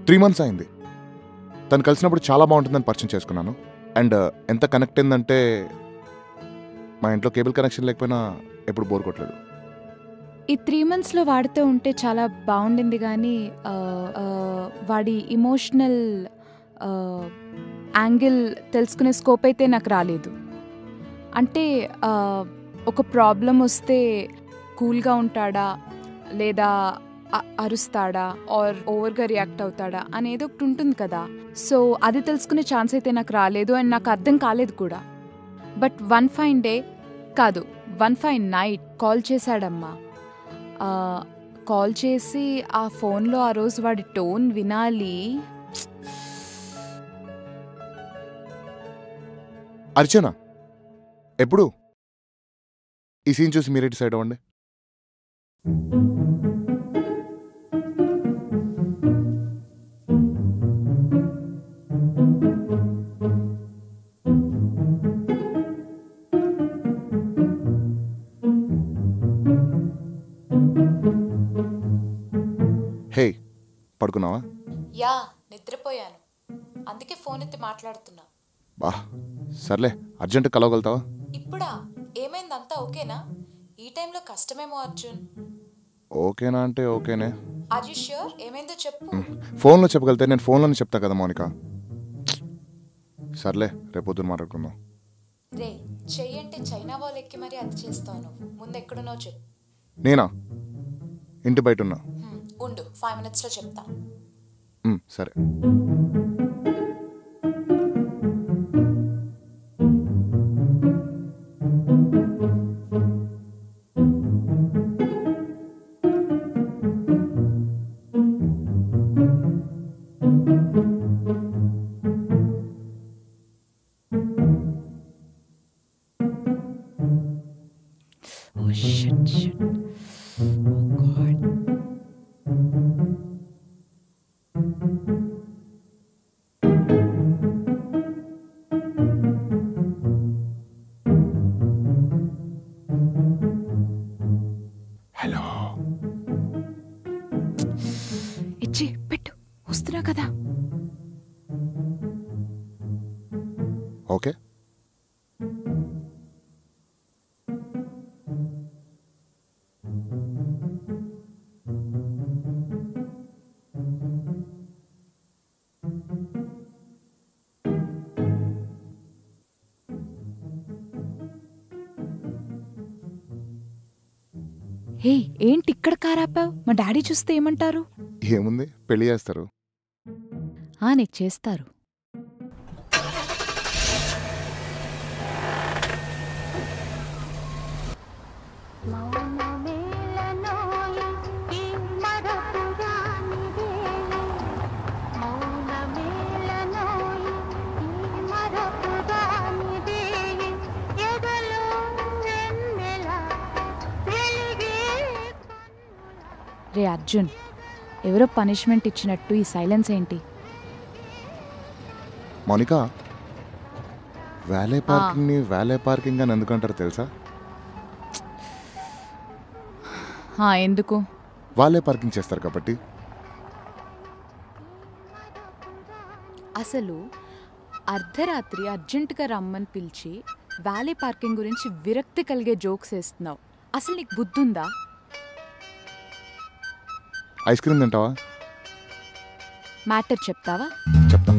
3 months అయింది. తను కలిసినప్పుడు చాలా బాగుంటుందని పరిచయం చేసుకున్నాను. అండ్ ఎంత కనెక్ట్ అయిందంటే మా ఇంట్లో కేబుల్ కనెక్షన్ లేకపోయినా ఎప్పుడు బోర్ కొట్టలేదు. ఈ 3 monthsలో వాడితో ఉంటే చాలా బాగుండింది, కానీ వాడి ఇమోషనల్ యాంగిల్ తెలుసుకునే స్కోప్ అయితే నాకు రాలేదు. అంటే ఒక ప్రాబ్లం వస్తే కూల్గా ఉంటాడా, లేదా అరుస్తాడా, ఆర్ ఓవర్గా రియాక్ట్ అవుతాడా అనేది ఒకటి ఉంటుంది కదా. సో అది తెలుసుకునే ఛాన్స్ అయితే నాకు రాలేదు, అండ్ నాకు అర్థం కాలేదు కూడా. బట్ వన్ ఫైన్ డే కాదు, వన్ ఫైన్ నైట్ కాల్ చేశాడమ్మా. కాల్ చేసి ఆ ఫోన్లో ఆ రోజు వాడి టోన్ వినాలి. అర్చనా, ఎప్పుడు ఈ సీన్ చూసి మీరే డిసైడ్ అవ్వండి. హే, పడుకున్నావా? యా, నిద్రపోయాను, అందుకే ఫోన్ ఎత్తి మాట్లాడుతున్నా. బా, సర్లే, అర్జెంట్ కలవగలుగుతావా? ఇప్పుడా? ఏమైందంతా ఓకేనా? ఈ టైంలో కష్టమేమో అర్జున్. ఓకేనా అంటే ఓకేనే. Are you sure? ఏమైందో చెప్పు. ఫోన్లో చెప్పగలితే నేను ఫోన్లోనే చెప్తా కదా మౌనిక. సర్లే, రేపొద్దున మాట్లాడుకుందాం. రే, చెయ్యంటే చైనా వాళ్ళు ఎక్కి మరీ అది చేస్తావు నువ్వు. ముందు ఎక్కడునో చెప్పు. నేనా? ఇంటి బయట ఉన్నా. ఉండు, 5 minutesలో చెప్తా. సరే. Oh shit. Oh god. Hello, ఇచ్చి పెట్టు, వస్తున్నా కదా. ఓకే. హే, ఏంటి ఇక్కడ కారాపావు? మా డాడీ చూస్తే ఏమంటారు? ఏముంది, పెళ్లి చేస్తారు. నీకు చేస్తారు. రే అర్జున్, ఎవరో పనిష్మెంట్ ఇచ్చినట్టు ఈ సైలెన్స్ ఏంటి? మౌనిక, వ్యాలే పార్కింగ్ని వ్యాలే పార్కింగ్ అని ఎందుకంటారు తెలుసా? ఎందుకు? వాళ్ళే పార్కింగ్ చేస్తారు కాబట్టి. అసలు అర్ధరాత్రి అర్జెంటుగా రమ్మని పిలిచి వ్యాలీ పార్కింగ్ గురించి విరక్తి కలిగే జోక్స్ వేస్తున్నావు. అసలు నీకు బుద్ధుందా? ఐస్ క్రీమ్ తింటావా? మ్యాటర్ చెప్తావా? చెప్తా.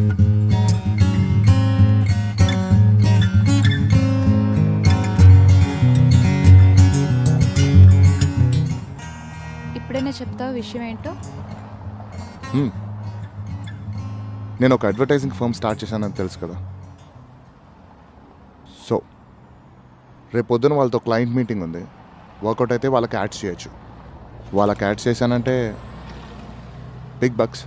ఇప్పుడైనా చెప్తావా విషయం ఏంటో? నేను ఒక అడ్వర్టైజింగ్ ఫర్మ్ స్టార్ట్ చేశానని తెలుసు కదా. సో రేపు పొద్దున వాళ్ళతో క్లయింట్ మీటింగ్ ఉంది. వర్కౌట్ అయితే వాళ్ళకి యాడ్స్ చేయొచ్చు. వాళ్ళకి యాడ్స్ చేశానంటే బిగ్ బక్స్.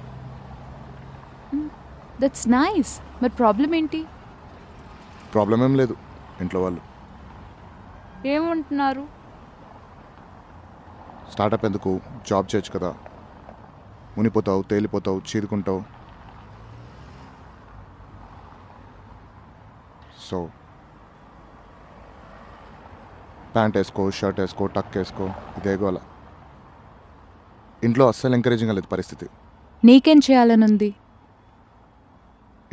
That's nice. మరి ప్రాబ్లం ఏంటి? ప్రాబ్లం ఏం లేదు. ఇంట్లో వాళ్ళు ఏమంటున్నారు? స్టార్టప్ ఎందుకు, జాబ్ చేయొచ్చు కదా, మునిపోతావు, తేలిపోతావు, చీరుకుంటావు. సో ప్యాంట్ వేసుకో, షర్ట్ వేసుకో, టక్ వేసుకో, ఇదేగోలా. ఇంట్లో అస్సలు ఎంకరేజింగ్ లేదు పరిస్థితి. నీకేం చేయాలనుంది?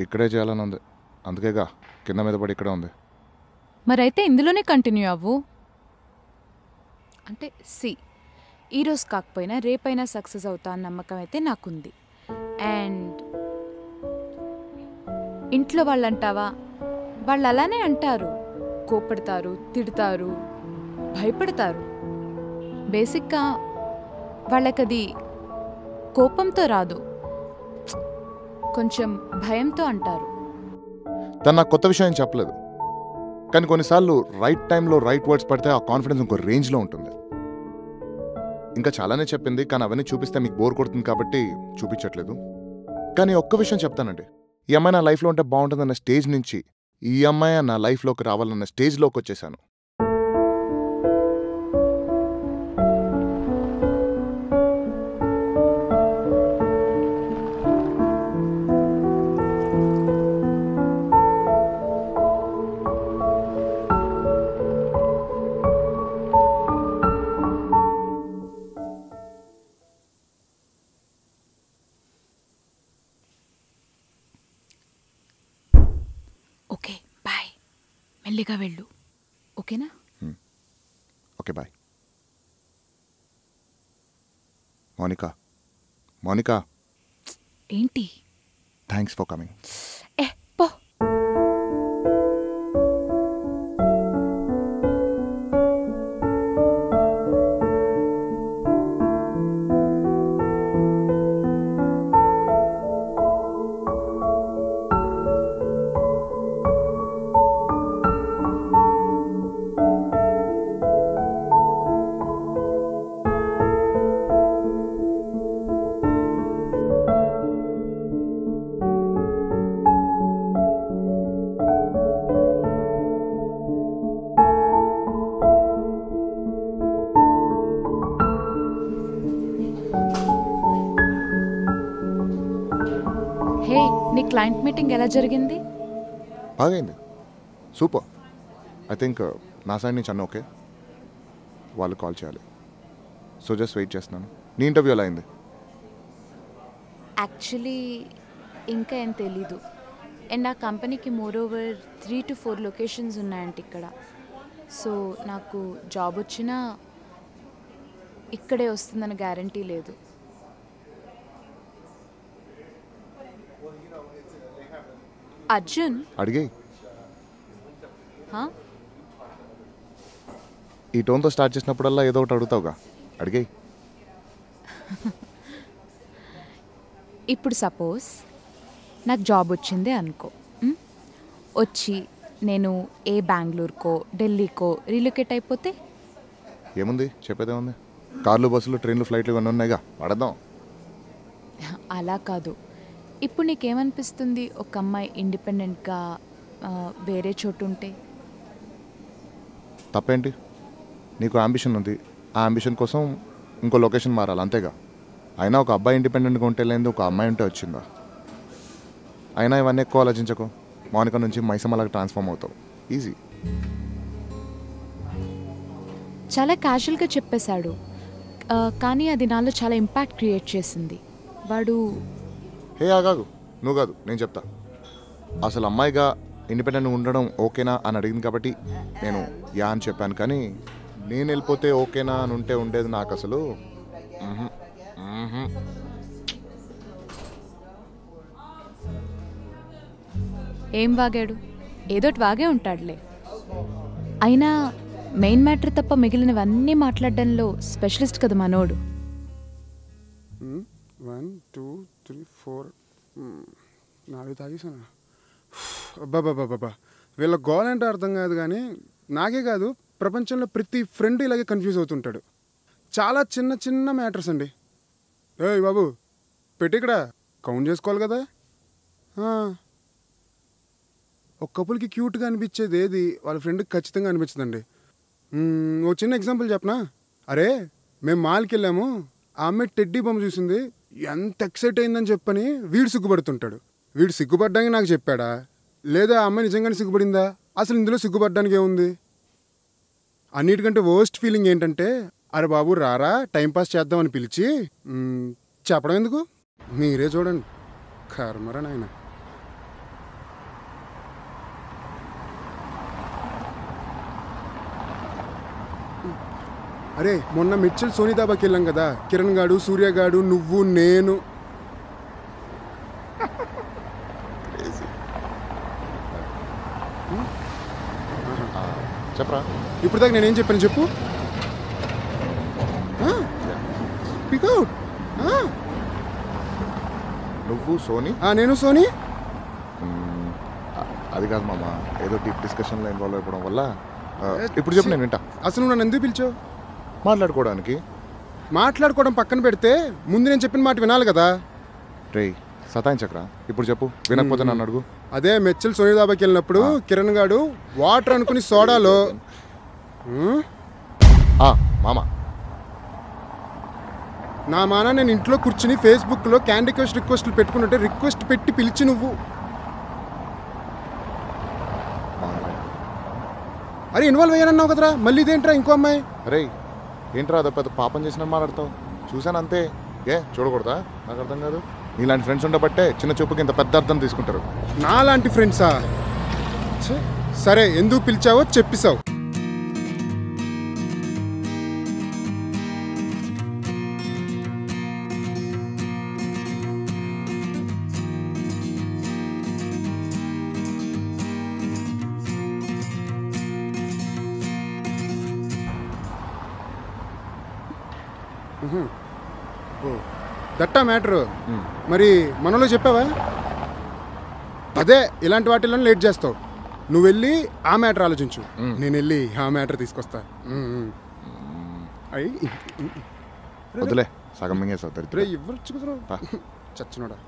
ఇక్కడే చేయాలని ఉంది, అందుకేగా కింద మీద పడి ఇక్కడే ఉంది. మరైతే ఇందులోనే కంటిన్యూ అవ్వు. అంటే ఈరోజు కాకపోయినా రేపైనా సక్సెస్ అవుతా అన్న నమ్మకం అయితే నాకుంది. అండ్ ఇంట్లో వాళ్ళు అంటావా, వాళ్ళు అలానే అంటారు, కోపడతారు, తిడతారు, భయపడతారు. బేసిక్గా వాళ్ళకది కోపంతో రాదు, కొంచెం భయంతో అంటారు. తను నాకు కొత్త విషయం ఏం చెప్పలేదు, కానీ కొన్నిసార్లు రైట్ టైంలో రైట్ వర్డ్స్ పడితే ఆ కాన్ఫిడెన్స్ ఇంకో రేంజ్లో ఉంటుంది. ఇంకా చాలానే చెప్పింది, కానీ అవన్నీ చూపిస్తే మీకు బోర్ కొడుతుంది కాబట్టి చూపించట్లేదు. కానీ ఒక్క విషయం చెప్తానండి, ఈ అమ్మాయి నా లైఫ్లో ఉంటే బాగుంటుందన్న స్టేజ్ నుంచి ఈ అమ్మాయి నా లైఫ్లోకి రావాలన్న స్టేజ్లోకి వచ్చేసాను. ఓకే బాయ్, మెల్లిగా వెళ్ళు, ఓకేనా? Okay bye. మోనికా ఏంటి? Thanks for coming. పో. హే, నీ క్లయింట్ మీటింగ్ ఎలా జరిగింది? బాగైంది, సూపర్. ఐ థింక్ నా సైడ్ నుంచి అన్న ఓకే, వాళ్ళు కాల్ చేయాలి. సో జస్ట్ వెయిట్ చేస్తున్నాను. నీ ఇంటర్వ్యూ ఎలా అయింది? యాక్చువల్లీ ఇంకా ఏం తెలీదు. అండ్ నా కంపెనీకి మోరోవర్ 3 to 4 లొకేషన్స్ ఉన్నాయంట ఇక్కడ. సో నాకు జాబ్ వచ్చినా ఇక్కడే వస్తుందని గ్యారంటీ లేదు. అర్జున్, అడిగే హా? ఈ టోన్తో స్టార్ట్ చేసినప్పుడల్లా ఏదో ఒకటి అడుగుతావుగా, అడిగే. ఇప్పుడు సపోజ్ నాకు జాబ్ వచ్చిందే అనుకో, వచ్చి నేను ఏ బెంగళూరుకో ఢిల్లీకో రీలొకేట్ అయిపోతే ఏముంది చెప్పేదే ఉంది, కార్లు బస్సులు ట్రైన్లు ఫ్లైట్లు ఇవన్నీ ఉన్నాయిగా, వాడదాం. అలా కాదు. ఇప్పుడు నీకేమనిపిస్తుంది ఒక అమ్మాయి ఇండిపెండెంట్గా వేరే చోటు ఉంటే? తప్పేంటి? నీకు అంబిషన్ ఉంది, ఆ అంబిషన్ కోసం ఇంకో లొకేషన్ మారాలి, అంతేగా. అయినా ఒక అబ్బాయి ఇండిపెండెంట్గా ఉంటే లేదు, ఒక అమ్మాయి ఉంటే వచ్చిందా? అయినా ఇవన్నీ ఎక్కువ ఆలోచించకు, మౌనిక నుంచి మైసమ్మలాగా ట్రాన్స్ఫార్మ్ అవుతావు, ఈజీ. చాలా క్యాజువల్గా చెప్పేశాడు, కానీ అది నాలో చాలా ఇంపాక్ట్ క్రియేట్ చేసింది. వాడు హే ఆగాగు, నువ్వు కాదు నేను చెప్తా. అసలు అమ్మాయిగా ఇండిపెండెంట్గా ఉండడం ఓకేనా అని అడిగింది కాబట్టి నేను యా అని చెప్పాను, కానీ నేను వెళ్ళిపోతే ఓకేనా అని ఉంటే ఉండేది నాకు అసలు. ఏం వాగాడు? ఏదోటి వాగే ఉంటాడులే. అయినా మెయిన్ మ్యాటర్ తప్ప మిగిలినవన్నీ మాట్లాడడంలో స్పెషలిస్ట్ కదా మనోడు. 1 2 3 4 4 తాగేసానా? అబ్బాబాబాబా, వీళ్ళ గోల్ అంటే అర్థం కాదు, కానీ నాకే కాదు ప్రపంచంలో ప్రతి ఫ్రెండ్ ఇలాగే కన్ఫ్యూజ్ అవుతుంటాడు. చాలా చిన్న చిన్న మ్యాటర్స్ అండి. ఏయ్ బాబు, పెట్టి ఇక్కడ కౌంట్ చేసుకోవాలి కదా. ఒక కపుల్కి క్యూట్గా అనిపించేది ఏది వాళ్ళ ఫ్రెండ్కి ఖచ్చితంగా అనిపించదండి. ఓ చిన్న ఎగ్జాంపుల్ చెప్పనా? అరే, మేము మాల్కి వెళ్ళాము, ఆ అమ్మాయి టెడ్డీ బొమ్మ చూసింది, ఎంత ఎక్సైట్ అయిందని చెప్పని వీడు సిగ్గుపడుతుంటాడు. వీడు సిగ్గుపడ్డానికి నాకు చెప్పాడా, లేదా ఆ అమ్మాయి నిజంగానే సిగ్గుపడిందా? అసలు ఇందులో సిగ్గుపడ్డానికి ఏముంది? అన్నిటికంటే వర్స్ట్ ఫీలింగ్ ఏంటంటే, అరే బాబు రారా టైంపాస్ చేద్దామని పిలిచి చెప్పడం ఎందుకు? మీరే చూడండి కర్మరా నాయన. అరే మొన్న మిర్చిల్ సోనీ దాబాకి వెళ్ళాం కదా, కిరణ్ గాడు, సూర్య గాడు, నువ్వు, నేను. చెప్పరా. ఇప్పుడు దాకా నేనేం చెప్పాను చెప్పు. Speak out. నువ్వు సోనీ. నేను సోనీ. అది కాదు మామ, ఏదో డీప్ డిస్కషన్లో ఇన్వాల్వ్ అయిపోవడం వల్ల. ఇప్పుడు చెప్పు, నేను వింటా. అసలు నువ్వు నన్ను ఎందుకు పిలిచావు? మాట్లాడుకోవడానికి. మాట్లాడుకోవడం పక్కన పెడితే ముందు నేను చెప్పిన మాట వినాలి కదా. రేయ్ సతాయించకరా, ఇప్పుడు చెప్పు. వినకపోతే నన్ను అడుగు. అదే మెచ్చల్ సోనీ దాబాకి వెళ్ళినప్పుడు కిరణ్ గాడు వాటర్ అనుకుని సోడాలో మామ నా మాన నేను ఇంట్లో కూర్చుని ఫేస్బుక్లో క్యాండీ క్రష్ రిక్వెస్ట్లు పెట్టుకుంటుంటే రిక్వెస్ట్ పెట్టి పిలిచి నువ్వు అరే ఇన్వాల్వ్ అయ్యానన్నావు కదరా, మళ్ళీ ఇదేంట్రా ఇంకో అమ్మాయి? అరే ఏంట్రా అదో పెద్ద పాపం చేసిన మాట్లాడతావు. చూశాను అంతే, ఏ చూడకూడదా? నాకు అర్థం కాదు. నీలాంటి ఫ్రెండ్స్ ఉండబట్టే చిన్న చూపుకి ఇంత పెద్ద అర్థం తీసుకుంటారు. నాలాంటి ఫ్రెండ్సా? సరే ఎందుకు పిలిచావో చెప్పిసావు. దట్టా మ్యాటరు. మరి మనలో చెప్పావా? అదే ఇలాంటి వాటిల్లో లేట్ చేస్తావు. నువ్వు వెళ్ళి ఆ మ్యాటర్ ఆలోచించు, నేను వెళ్ళి ఆ మ్యాటర్ తీసుకొస్తా. వదిలే, సగం మింగేసావు. ఇవ్వచ్చు కుదరా చచ్చినోడా.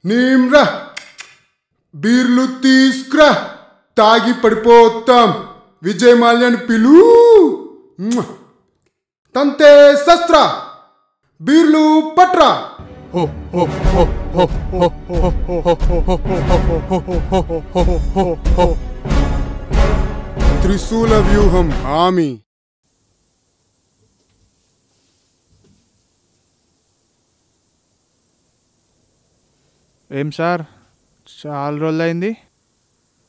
నీమ్రా బీర్లు తీసుకురా, తాగి పడిపోతాం. విజయ్ మాల్యాన్ని పిలు. తంతే శస్త్ర బీర్లు పట్రా. త్రిశూల వ్యూహం హామీ. ఏం సార్, చాలా రోజులు అయింది.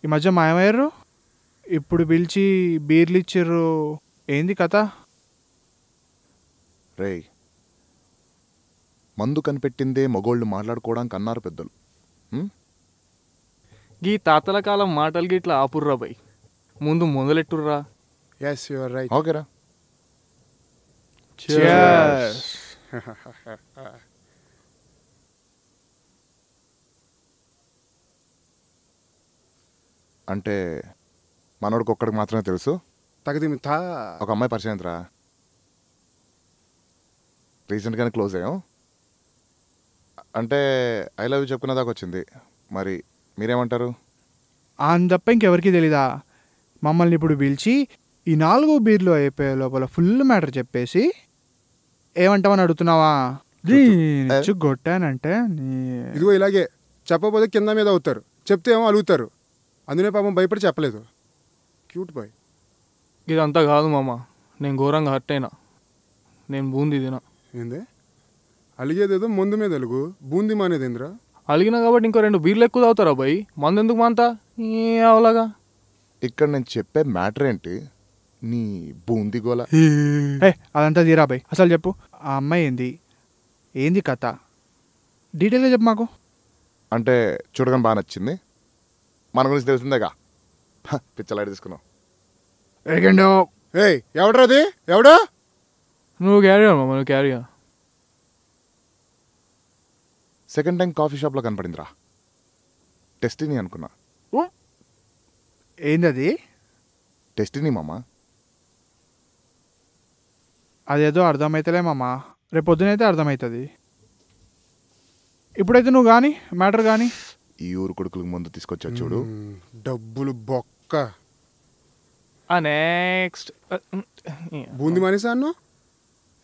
ఈ మధ్య మాయమయ్యారు, ఇప్పుడు పిలిచి బీర్లు ఇచ్చిర్రు. ఏంది కథ? రేయ్ మందు కనిపెట్టిందే మగోళ్ళు మాట్లాడుకోవడానికి అన్నారు పెద్దలు. గీ తాతల కాలం మాటలు గిట్లా ఆపుర్రా బై, ముందు మొదలెట్టుర్రా. yes you are right. ఓకేరా. Cheers. అంటే మనోడికి ఒక్కడికి మాత్రమే తెలుసు. తగదిమితా ఒక అమ్మాయి పరిచయం అయిందిరా, రీసెంట్గానే క్లోజ్ అయ్యాం. అంటే ఐ లవ్ యూ చెప్పుకునే దాకా వచ్చింది. మరి మీరేమంటారు? అని తప్ప ఇంకెవరికి తెలీదా? మమ్మల్ని ఇప్పుడు పిలిచి ఈ 4 బీర్లు అయిపోయే లోపల ఫుల్ మ్యాటర్ చెప్పేసి ఏమంటామని అడుగుతున్నావా? కొట్టానంటే ఇదిగో ఇలాగే చెప్పకపోతే కింద మీద అవుతారు, చెప్తే ఏమో అలుగుతారు. అందులో పాపం భయపడి చెప్పలేదు. Cute boy. ఇదంతా కాదు మామ, నేను ఘోరంగా హర్ట్ అయినా. నేను బూందీ తినా. ఏందే అలిగేదేదో ముందు మీద అలుగు, బూందీ మానేదేంద్రా? అలిగినా కాబట్టి ఇంకో 2 బీర్లు ఎక్కువ తాగుతారా బాయ్? మందు ఎందుకు మాంతా అవలాగా? ఇక్కడ నేను చెప్పే మ్యాటర్ ఏంటి? నీ బూందీ గోల. అదంతా తీరా బాయ్. అసలు చెప్పు, ఆ అమ్మాయి ఏంది, ఏంది కథ, డీటెయిల్గా చెప్పు మాకు. అంటే చూడగానే బాగా నచ్చింది, మన గురించి తెలిసిందేగా, పిచ్చలైట్ తీసుకున్నావు. ఏయ్ ఎవడ్రా అది? ఎవడా? నువ్వు క్యారీ మామ, నువ్వు క్యారీ. సెకండ్ టైం కాఫీ షాప్లో కనపడిందిరా, డెస్టినీ అనుకున్నా. ఏంది అది? డెస్టినీ మామ. అదేదో అర్థమవుతలే మామ, రేపు పొద్దునైతే అర్థమవుతుంది. ఇప్పుడైతే నువ్వు కానీ మ్యాటర్ కానీ ఈ ఊరు కొడుకులకు ముందు తీసుకొచ్చా చూడు. డబ్బులు బొక్క. నెక్స్ట్ బూందీ మానేసా అన్న?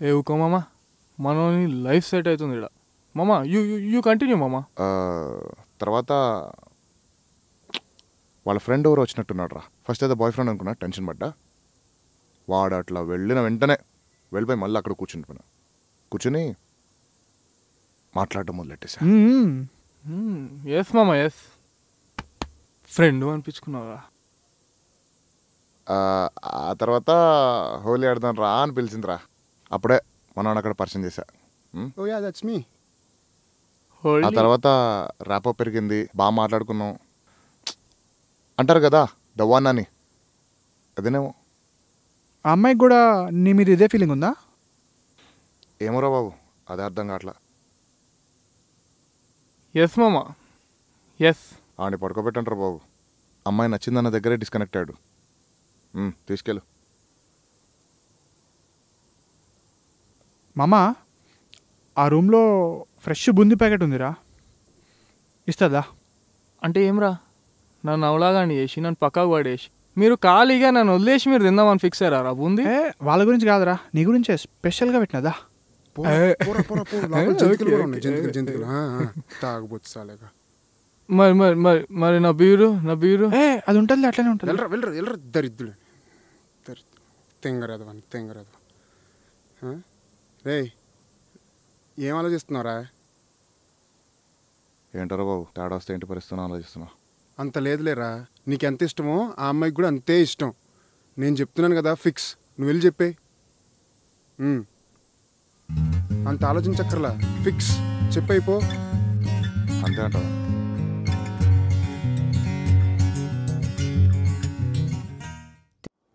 ఏ ఊకో మామ, మనోని లైఫ్ సెట్ అవుతుంది ఇక్కడ. మామ యూ కంటిన్యూ మామ. తర్వాత వాళ్ళ ఫ్రెండ్ ఎవరు వచ్చినట్టున్నాడు రా. ఫస్ట్ అయితే బాయ్ ఫ్రెండ్ అనుకున్నా, టెన్షన్ పడ్డా. వాడు అట్లా వెళ్ళిన వెంటనే వెళ్ళిపోయి మళ్ళీ అక్కడ కూర్చుని మాట్లాడడం మొదలెట్టేసా. ఎస్ మామ ఎస్. ఫ్రెండ్ అనిపించుకున్నావా? ఆ తర్వాత హోలీ ఆడదాం రా అని పిలిచిందిరా. అప్పుడే మనం అక్కడ పరిచయం చేశా. ఓ యా దట్స్ మీ. ఆ తర్వాత ర్యాపో పెరిగింది, బాగా మాట్లాడుకున్నాం. అంటారు కదా ద వన్ అని, అదేనేమో. ఆ అమ్మాయికి కూడా నీ మీద ఇదే ఫీలింగ్ ఉందా? ఏమోరా బాబు, అదే అర్థం కావట్లా. ఎస్ మామ ఎస్. ఆడిని పడుకోబెట్టంటారు బాబు. అమ్మాయి నచ్చిందన్న దగ్గరే డిస్కనెక్ట్ అయ్యాడు. తీసుకెళ్ళు. మామ, ఆ రూమ్లో ఫ్రెష్ బూందీ ప్యాకెట్ ఉందిరా, ఇస్తుందా? అంటే ఏమ్రా, నన్ను అవలాగాని చేసి నన్ను పక్కకు పడేసి మీరు ఖాళీగా నన్ను వదిలేసి మీరు తిందామని ఫిక్స్ అయ్యారా బూందీ? వాళ్ళ గురించి కాదురా, నీ గురించే స్పెషల్గా పెట్టినదా. మరి మరి మరి మరి నా బీరు అది ఉంటుంది, అట్లనే ఉంటుంది. వెళ్ళరు దరిద్రుడు తెంగరాదు. రే ఏం ఆలోచిస్తున్నారా? ఏంటారా బాబు, తేడా వస్తే ఏంటి పరిస్థితున్నా ఆలోచిస్తున్నా. అంత లేదులేరా, నీకెంత ఇష్టమో ఆ అమ్మాయికి కూడా అంతే ఇష్టం. నేను చెప్తున్నాను కదా ఫిక్స్, నువ్వు వెళ్ళి చెప్పే. అంత ఆలోచించక్కర్లా, ఫిక్స్ చెప్పైపో. అంతే అంటావా?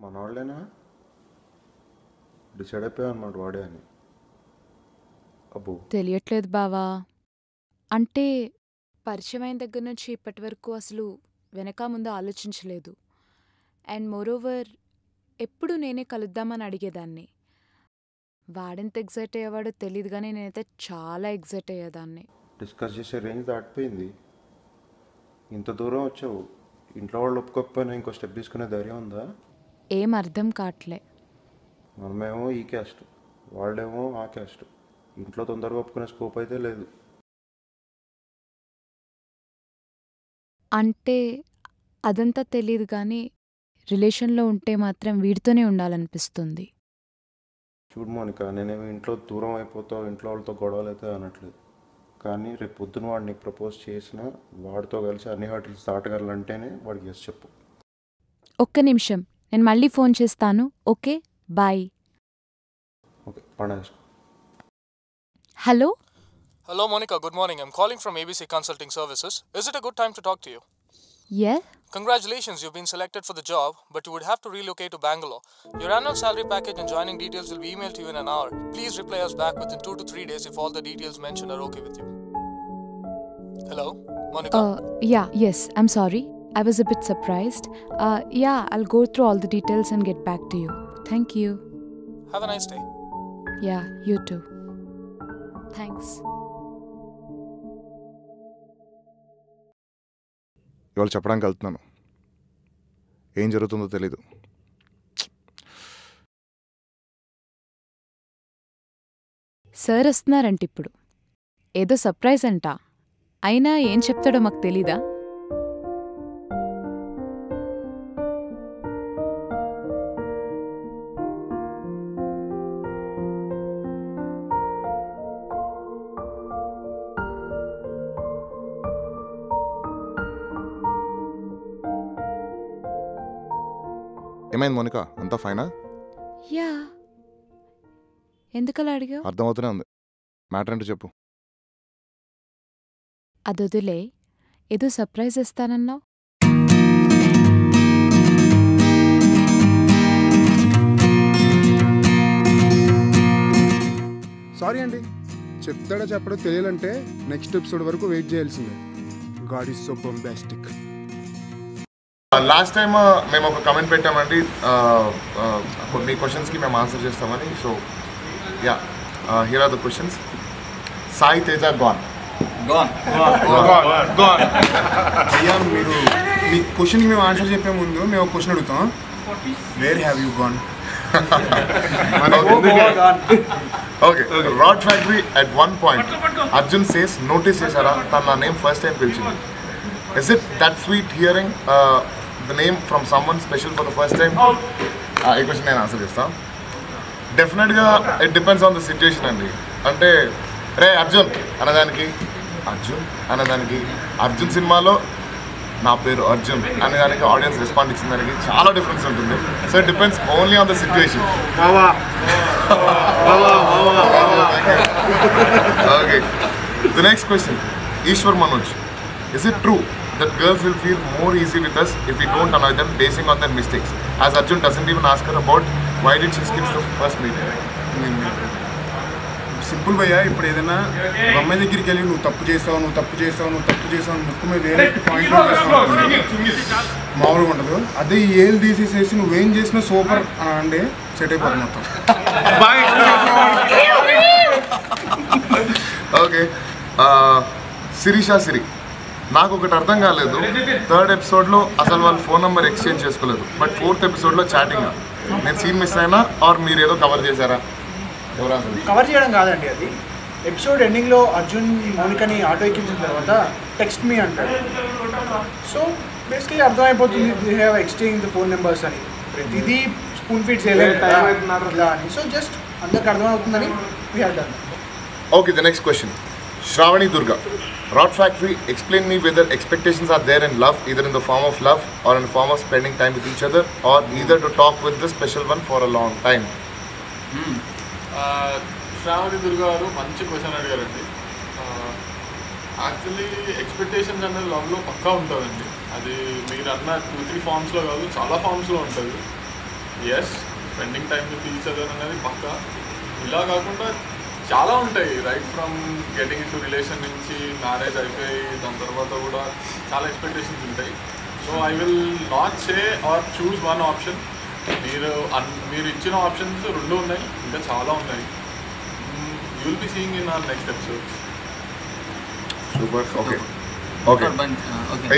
మనవాళ్ళేనా డిసైడ్ అయిపోయా అన్నమాట వాడే అని. అబ్బో తెలియట్లేదు బావా. అంటే పరిచయం అయిన దగ్గర నుంచి ఇప్పటి వరకు అసలు వెనక ముందు ఆలోచించలేదు. అండ్ మోరోవర్ ఎప్పుడు నేనే కలుద్దామని అడిగేదాన్ని. వాడెంత ఎగ్జైట్ అయ్యేవాడో తెలియదు, కానీ నేనైతే చాలా ఎగ్జైట్ అయ్యేదాన్ని. డిస్కస్ చేసే రేంజ్ దాటిపోయింది. ఇంత దూరం వచ్చావు, ఇంట్లో వాళ్ళు ఒప్పుకోకపోయినా ఇంకో స్టెప్ తీసుకునే ధైర్యం ఉందా? ఏం అర్థం కావట్లే. మనమేమో ఈ క్యాస్ట్, వాళ్ళేమో ఆ క్యాస్ట్. ఇంట్లో తొందరగా ఒప్పుకునే స్కోప్ అయితే లేదు. అంటే అదంతా తెలియదు, కానీ రిలేషన్లో ఉంటే మాత్రం వీడితోనే ఉండాలనిపిస్తుంది. చూడు మోనిక, నేనేమో ఇంట్లో దూరం అయిపోతావు, ఇంట్లో వాళ్ళతో గొడవలు అయితే అనట్లేదు. కానీ రేపు పొద్దున వాడు నీకు ప్రపోజ్ చేసినా వాడితో కలిసి అన్ని హోటల్స్ దాటగలంటేనే వాడికి ఎస్ చెప్పు. ఒక్క నిమిషం, నేను మళ్ళీ ఫోన్ చేస్తాను. Okay bye. ఓకే పడేసుకో. Hello. Hello Monica, good morning. I'm calling from ABC Consulting Services. Is it a good time to talk to you? Yeah. Congratulations, you've been selected for the job, but you would have to relocate to Bangalore. Your annual salary package and joining details will be emailed to you in an hour. Please reply us back within 2 to 3 days if all the details mentioned are okay with you. Hello, Monica? Yeah, yes, I'm sorry. I was a bit surprised. Yeah, I'll go through all the details and get back to you. Thank you. Have a nice day. Yeah, you too. Thanks. ఇవాళ చెప్పడానికి వెళ్తున్నాను. ఏం జరుగుతుందో తెలీదు. Sir వస్తున్నారంట ఇప్పుడు. ఏదో surprise అంట. అయినా ఏం చెప్తాడో మాకు తెలీదా? ఏమైంది మోనిక, అంతా ఫైనా? యా. ఎందుకలా అడిగావు? అర్థమవుతూనే ఉంది. మ్యాటర్ ఏంటో చెప్పు. అదొదిలే, ఏదో సర్ప్రైజ్ ఇస్తానన్నావు. సారీ అండి, చెప్తాడో చెప్పడో తెలియాలంటే నెక్స్ట్ ఎపిసోడ్ వరకు వెయిట్ చేయాల్సిందే. God is so bombastic. Last time మేము ఒక కమెంట్ పెట్టామండి, మీ క్వశ్చన్స్కి మేము ఆన్సర్ చేస్తామని. So yeah, here are the questions. Sai Teja గాన్. అయ్యా, మీరు మీ క్వశ్చన్కి మేము ఆన్సర్ చెప్పే ముందు మేము ఒక క్వశ్చన్ అడుగుతాం. Where have you gone? Okay. Rod factory at one point Arjun says notice చేశారా తన నా నేమ్ ఫస్ట్ టైం పిలిచింది. Is it that sweet hearing the name from someone special for the first time? ఈ క్వశ్చన్ నేను answer చేస్తాను. డెఫినెట్గా it depends on the situation అండి. అంటే రే అర్జున్ అన్నదానికి అర్జున్ అన్నదానికి అర్జున్ సినిమాలో నా పేరు అర్జున్ అనేదానికి ఆడియన్స్ రెస్పాండ్ ఇచ్చిన దానికి చాలా డిఫరెన్స్ ఉంటుంది. So it depends only on the situation. Okay, the next question. Eshwar Manoj, is it true that girls will feel more easy with us if we don't annoy them basing on their mistakes, as Arjun doesn't even ask her about why did she skip the first meeting? Simple భయ్యా, ఇప్పుడు ఏదైనా ఒక అమ్మాయి దగ్గరికి వెళ్ళి నువ్వు తప్పు చేసావు అని ముక్కు మీద వేరే పాయింట్ మామూలుగా ఉండదు. అదే ఈ ఏళ్ళు తీసేసేసి నువ్వేం చేసినా సూపర్ అని అంటే సెట్ అయిపోతుంది మొత్తం. ఓకే, శిరీష సిరి, నాకు ఒకటి అర్థం కాలేదు. 3rd ఎపిసోడ్లో అసలు వాళ్ళు ఫోన్ నెంబర్ ఎక్స్చేంజ్ చేసుకోలేదు, బట్ 4th ఎపిసోడ్లో చాటింగ్. నేను సీన్ మిస్ అయినా ఆర్ మీరు ఏదో కవర్ చేశారా? కవర్ చేయడం కాదండి, అది ఎపిసోడ్ ఎండింగ్లో అర్జున్ మౌనికని ఆటో ఎక్కించిన తర్వాత టెక్స్ట్ మీ అంటాడు. సో బేసిక్లీ అర్థమైపోతుంది they have exchange the phone numbers అని. ప్రతిదీ స్పూన్ ఫీడ్ చేయలేదు ఇలా అని. సో జస్ట్ అందరికి అర్థమవుతుందని we have done. Okay, the next question. Shravani Durga, Rod Factory, explain me whether expectations are there in love, either in the form of love or in the form of spending time with each other, or either to talk with the special one for a long time. Shravani Durga గారు మంచి question అడిగారండి. Actually expectations అనేది లవ్లో పక్కా ఉంటుందండి. అది మీరు అన్న 2-3 ఫార్మ్స్లో కాదు, చాలా ఫార్మ్స్లో ఉంటుంది. Yes, spending time with each other అనేది పక్కా. ఇలా కాకుండా చాలా ఉంటాయి, right from getting into relation నుంచి మ్యారేజ్ అయిపోయి దాని తర్వాత కూడా చాలా ఎక్స్పెక్టేషన్స్ ఉంటాయి. So I will not say or choose one option. మీరు ఇచ్చిన ఆప్షన్స్ 2 ఉన్నాయి, ఇంకా చాలా ఉన్నాయి. You will be seeing in our next episode. Super. Okay.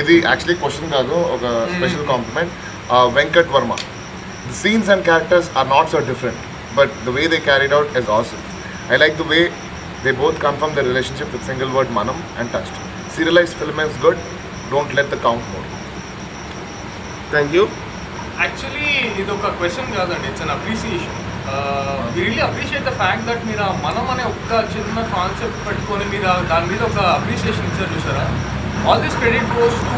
ఇది యాక్చువల్లీ క్వశ్చన్ కాదు, ఒక special compliment. Venkat Varma, the scenes and characters are not so different, but the way they carried out is awesome. I like the way they both confirm their relationship with single word manam and touched. Serialized film is good, don't let the count more. Thank you. Actually ఇది ఒక question కాదండి, it's an appreciation. We really appreciate the fact that మీరు మనం అనే ఒక చిన్న concept పెట్టుకొని మీరు దాని మీద ఒక అప్రిసియేషన్ ఇచ్చారు చూసారా. All this credit goes to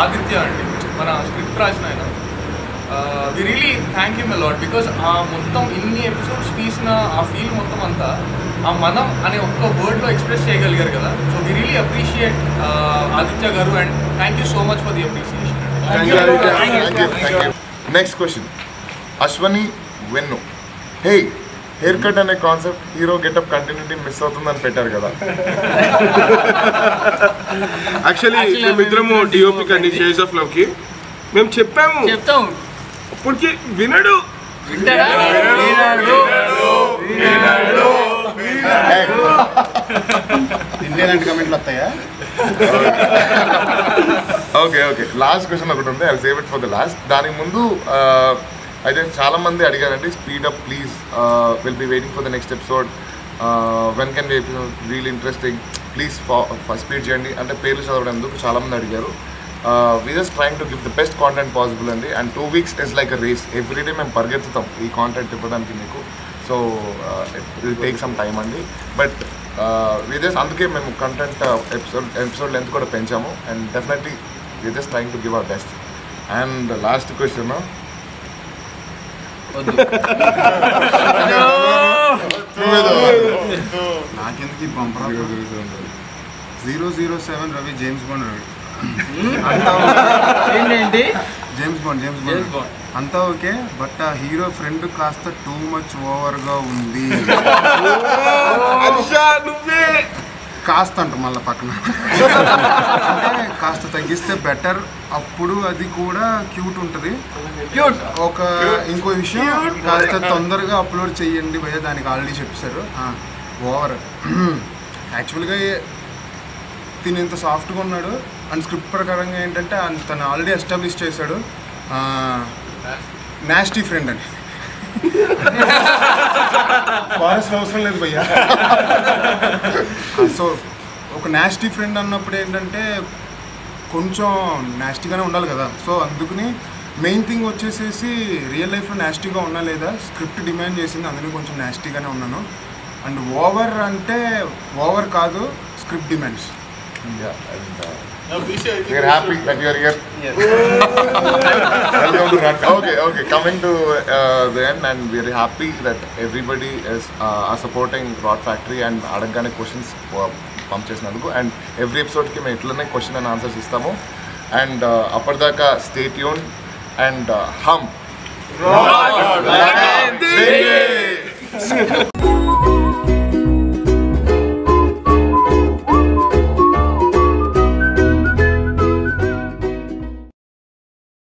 Aditya అండి, మన స్క్రిప్ట్ రాసిన ఆయన. We really thank you a lot, because ఆ మొత్తం ఇన్ని ఎపిసోడ్స్ తీసిన ఆ ఫీల్ మొత్తం అంతా ఆ మనం అనే ఒక్క వర్డ్లో ఎక్స్ప్రెస్ చేయగలిగారు కదా. So we really appreciate Aditya garu and thank you so much for the appreciation. Thank you. Next question. Ashwani Vennu. Hey, hair cut అనే concept hero getup continuity miss అవుతుందని పెట్టారు కదా. యాక్చువల్లీ మేమిద్దరము డిఓపి కండి షేడ్స్ ఆఫ్ లవ్ కి మేము చెప్తాము అప్పటికి వినడు. ఇండియన్ కమెంట్లు వస్తాయా? ఓకే, లాస్ట్ క్వశ్చన్ ఒకటి ఉంది, I save it for the last. దానికి ముందు అయితే చాలా మంది అడిగారండి, speed up please, will be waiting for the next episode, when can we episode, real interesting, please speed చేయండి అంటే పేర్లు చదవడం ఎందుకు చాలామంది అడిగారు. We just trying to give the best content possible అండి. And 2 weeks is like a race, everyday మేము పరిగెత్తుతాం ఈ కాంటెంట్ ఇవ్వడానికి మీకు. So it will take some time అండి, బట్ వీ జస్ట్ అందుకే మేము కంటెంట్ ఎపిసోడ్ లెంత్ కూడా పెంచాము. And definitely we just trying to give our best. And last question, నాకెందుకు ఈ బంపరా 007 రవి, జేమ్స్ బాండ్ రవి. ఏంటి జేమ్స్ బాండ్ అంతా ఓకే, బట్ ఆ హీరో ఫ్రెండ్ కాస్త టూ మచ్ ఓవర్గా ఉంది. కాస్త అంట మళ్ళీ పక్కన అంటే కాస్త తగ్గిస్తే బెటర్, అప్పుడు అది కూడా క్యూట్ ఉంటుంది. ఒక ఇంకో విషయం, కాస్త తొందరగా అప్లోడ్ చేయండి భయ్య, దానికి ఆల్రెడీ చెప్పేశారు. ఓవర్ యాక్చువల్గా తిని ఇంత సాఫ్ట్గా ఉన్నాడు అండ్ స్క్రిప్ట్ ప్రకారంగా ఏంటంటే తను ఆల్రెడీ ఎస్టాబ్లిష్ చేశాడు నాస్టీ ఫ్రెండ్ అని. ఫారెస్ట్ అవసరం లేదు భయ్యా. సో ఒక నాస్టీ ఫ్రెండ్ అన్నప్పుడు ఏంటంటే కొంచెం నాస్టీగానే ఉండాలి కదా. సో అందుకని మెయిన్ థింగ్ వచ్చేసేసి రియల్ లైఫ్లో నాస్టీగా ఉన్నా లేదా, స్క్రిప్ట్ డిమాండ్ చేసింది అందుకని కొంచెం నాస్టీగానే ఉన్నాను. అండ్ ఓవర్ అంటే ఓవర్ కాదు, script demands. We are happy that you are here. Yes. Welcome to Rat. Okay. Coming to the end, and we are happy that everybody is supporting Rod Factory and adagane questions pump చేసినందుకు. And every episode ki మేము ఇట్లనే question and answers ఇస్తాము. And అప్పటిదాకా stay tuned and hum. Rod Factory.